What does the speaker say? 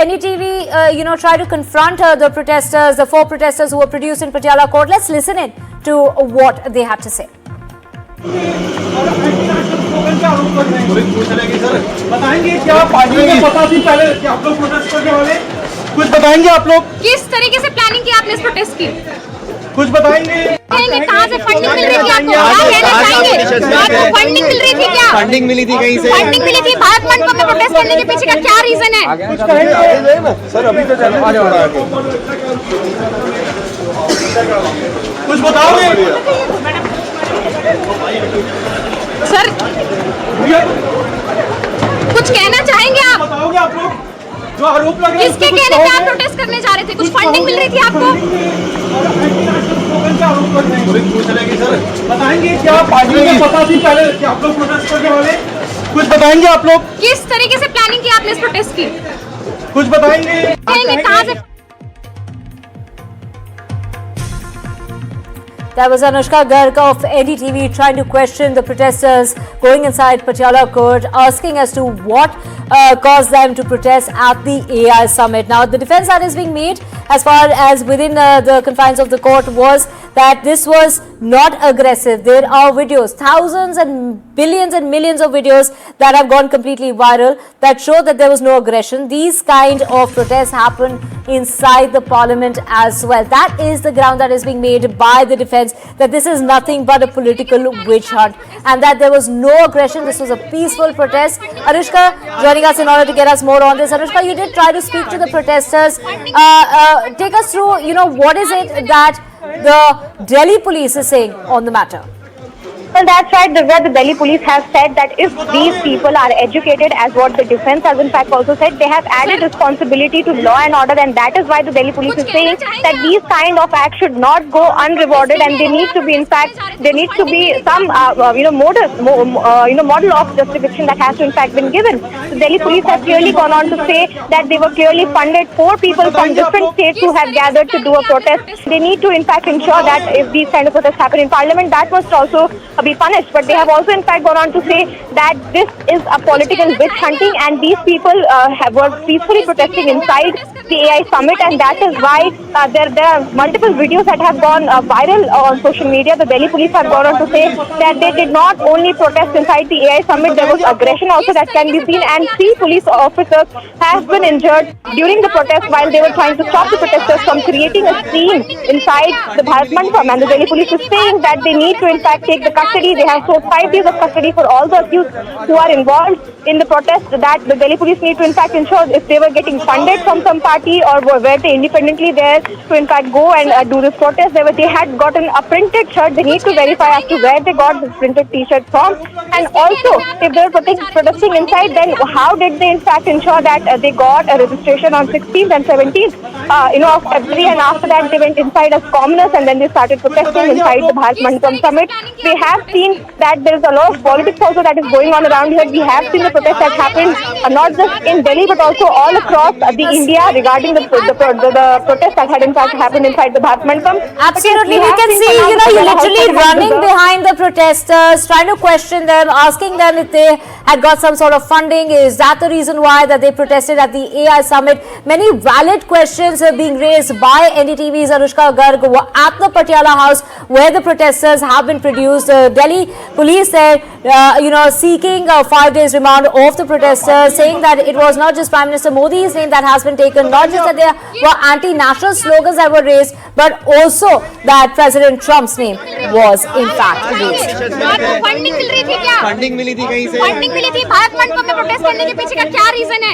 NDTV, try to confront the protesters, the 4 protesters who were produced in Patiala court. Let's listen in to what they had to say. बताएंगे क्या party में पता थी पहले कि आप लोग प्रोटेस्ट करने वाले? कुछ बताएंगे आप लोग? किस तरीके से प्लानिंग की आपने इस प्रोटेस्ट की? कुछ बताएंगे? कहाँ से फंडिंग मिल रही थी आपको? क्या कहना चाहेंगे? आपको फंडिंग मिल रही थी क्या? फंडिंग मिली थी कहीं से? फंडिंग मिली थी। भारत मंडप में प्रोटेस्ट करने के पीछे का क्या रीजन है? कुछ कहेंगे? सर अभी तो चल रहा है। कुछ बताओगे? सर कुछ कहना चाहेंगे आप? बताओगे आप लोग? जो आरोप लग रहे हैं किसके कहने पे आप प्रोटेस्ट करने जा रहे थे? कुछ फंडिंग मिल रही थी आपको? बताएंगे क्या पार्टी में पता थी पहले कि आप लोग प्रोटेस्ट करने वाले? कुछ बताएंगे आप लोग? किस तरीके से प्लानिंग की आपने इस प्रोटेस्ट की? कुछ बताएंगे? कहाँ से? That was Anushka Garg of NDTV trying to question the protesters going inside Patiala court, asking as to what caused them to protest at the AI summit. Now, the defense that is being made as far as within the confines of the court was that this was not aggressive. There are videos, thousands and billions and millions of videos that have gone completely viral that show that there was no aggression. These kind of protests happen inside the parliament as well. That is the ground that is being made by the defense, that this is nothing but a political witch hunt and that there was no aggression. This was a peaceful protest. Anushka joining us in order to get us more on this. Anushka, you did try to speak to the protesters. Take us through, what is it that the Delhi police is saying on the matter? Well, that's right, Divya. The Delhi police have said that if these people are educated, as what the defense has in fact also said, they have added responsibility to law and order, and that is why the Delhi police is saying that these kind of acts should not go unrewarded, and they need to be, in fact, there needs to be some, model of justification that has to, in fact, been given. The Delhi police have clearly gone on to say that they were clearly funded 4 people from different states who have gathered to do a protest. They need to, in fact, ensure that if these kind of protests happen in Parliament, that must also be punished. But they have also in fact gone on to say that this is a political witch hunting, and these people were peacefully protesting inside the AI summit, and that is why there are multiple videos that have gone viral on social media. The Delhi police have gone on to say that they did not only protest inside the AI summit, there was aggression also that can be seen, and 3 police officers have been injured during the protest while they were trying to stop the protesters from creating a scene inside the Bharat Mandapam. And the Delhi police is saying that they need to in fact take the custody. They have sought 5 days of custody for all the accused who are involved in the protest. That the Delhi police need to in fact ensure if they were getting funded from some party or were they independently there to in fact go and do this protest. They had gotten a printed shirt. They need to verify as to where they got this printed T-shirt from, and also if they were protesting inside, then how did they in fact ensure that they got a registration on 16th and 17th of February, and after that they went inside as commoners and then they started protesting inside the Bharat Mandapam summit. We have seen that there is a lot of politics also that is going on around here. We have seen the protests that happened not just in Delhi but also all across the India regarding the protests that had in fact happened inside the Bharat Mandapam. Absolutely, we can see, you literally running behind the protesters, trying to question them, asking them if they had got some sort of funding. Is that the reason why that they protested at the AI summit? Many valid questions are being raised by NDTV's Anushka Garg at the Patiala house where the protesters have been produced. Delhi police said, seeking a 5 days remand of the protesters, saying that it was not just Prime Minister Modi's name that has been taken, not just that there were anti-national slogans that were raised, but also that President Trump's name was in fact raised. Funding मिल रही थी क्या? Funding मिली थी कहीं से? Funding मिली थी। भारत मंडप में प्रोटेस्ट करने के पीछे का क्या रीजन है?